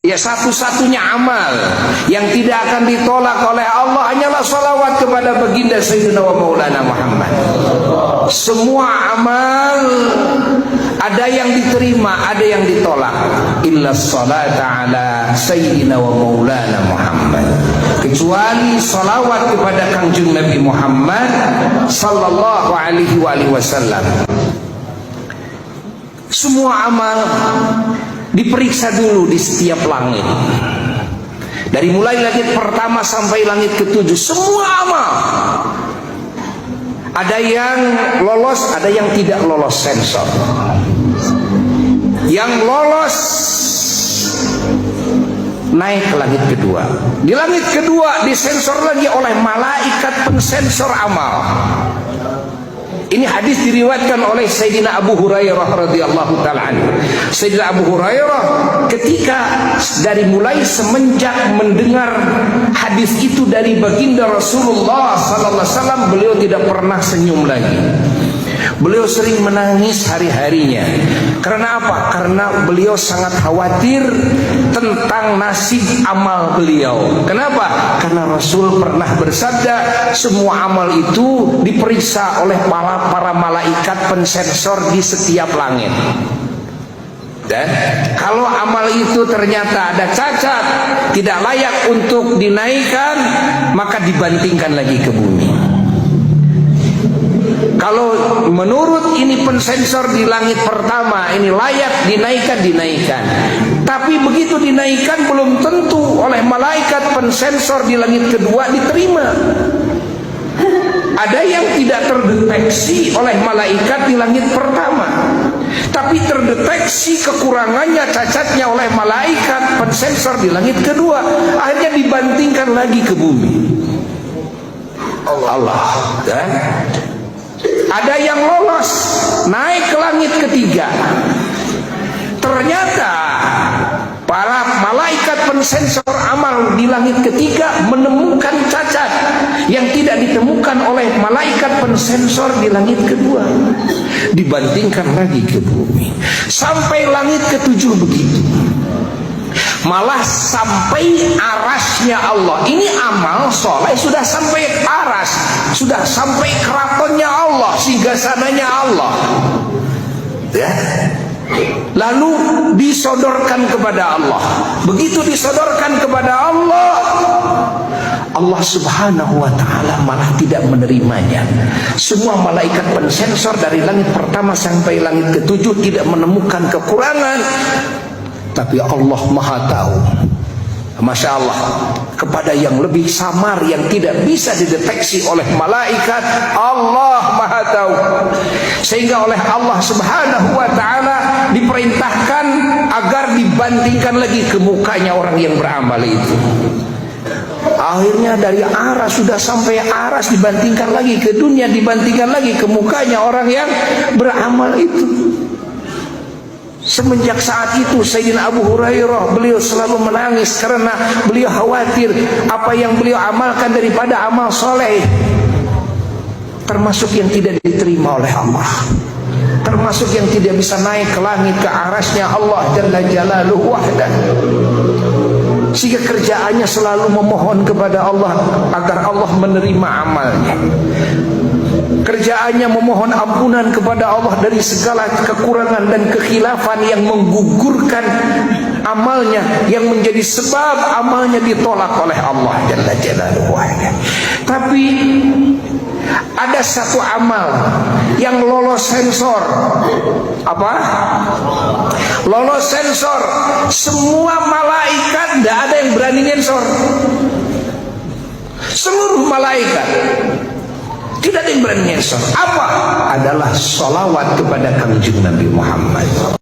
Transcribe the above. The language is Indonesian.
Ya, satu-satunya amal yang tidak akan ditolak oleh Allah hanyalah salawat kepada baginda Sayyidina wa Maulana Muhammad. Semua amal ada yang diterima, ada yang ditolak. Illa salata ala Sayyidina wa Maulana Muhammad, kecuali salawat kepada Kangjeng Nabi Muhammad sallallahu alaihi wasallam. Semua amal diperiksa dulu di setiap langit. Dari mulai langit pertama sampai langit ketujuh, semua amal. Ada yang lolos, ada yang tidak lolos sensor. Yang lolos naik ke langit kedua. Di langit kedua disensor lagi oleh malaikat pensensor amal. Ini hadis diriwayatkan oleh Sayyidina Abu Hurairah radhiyallahu taala anhu. Sayyidina Abu Hurairah ketika dari mulai semenjak mendengar hadis itu dari baginda Rasulullah sallallahu alaihi wasallam, beliau tidak pernah senyum lagi. Beliau sering menangis hari-harinya. Karena apa? Karena beliau sangat khawatir tentang nasib amal beliau. Kenapa? Karena Rasul pernah bersabda, semua amal itu diperiksa oleh para malaikat pensensor di setiap langit. Dan kalau amal itu ternyata ada cacat, tidak layak untuk dinaikkan, maka dibantingkan lagi ke bumi. Kalau menurut ini pensensor di langit pertama ini layak dinaikkan. Tapi begitu dinaikkan belum tentu oleh malaikat pensensor di langit kedua diterima. Ada yang tidak terdeteksi oleh malaikat di langit pertama, tapi terdeteksi kekurangannya, cacatnya oleh malaikat pensensor di langit kedua. Akhirnya dibantingkan lagi ke bumi. Allah. Dan ada yang lolos naik ke langit ketiga. Ternyata para malaikat pensensor amal di langit ketiga menemukan cacat yang tidak ditemukan oleh malaikat pensensor di langit kedua. Dibantingkan lagi ke bumi. Sampai langit ketujuh begitu. Malah sampai arasnya Allah. Ini amal soleh sudah sampai aras, sudah sampai keratonnya Allah, singgasananya Allah. Ya. Lalu disodorkan kepada Allah. Begitu disodorkan kepada Allah, Allah subhanahu wa ta'ala malah tidak menerimanya. Semua malaikat pensensor dari langit pertama sampai langit ketujuh tidak menemukan kekurangan. Tapi Allah maha tahu. Masya Allah, kepada yang lebih samar, yang tidak bisa dideteksi oleh malaikat, Allah maha tahu. Sehingga oleh Allah subhanahu wa ta'ala diperintahkan agar dibantingkan lagi ke mukanya orang yang beramal itu. Akhirnya dari aras sudah sampai aras, dibantingkan lagi ke dunia, dibantingkan lagi ke mukanya orang yang beramal itu. Semenjak saat itu Sayyidina Abu Hurairah beliau selalu menangis karena beliau khawatir apa yang beliau amalkan daripada amal soleh termasuk yang tidak diterima oleh Allah, termasuk yang tidak bisa naik ke langit ke arasnya Allah Jalla Jalaluhu wahdah. Sehingga kerjaannya selalu memohon kepada Allah agar Allah menerima amalnya. Kerjaannya memohon ampunan kepada Allah dari segala kekurangan dan kekhilafan yang menggugurkan amalnya, yang menjadi sebab amalnya ditolak oleh Allah Jalla Jalaluhu. Tapi ada satu amal yang lolos sensor. Apa? Lolos sensor. Semua malaikat tidak ada yang berani sensor. Seluruh malaikat tidak ada yang berani sensor. Apa? Adalah sholawat kepada Kangjeng Nabi Muhammad.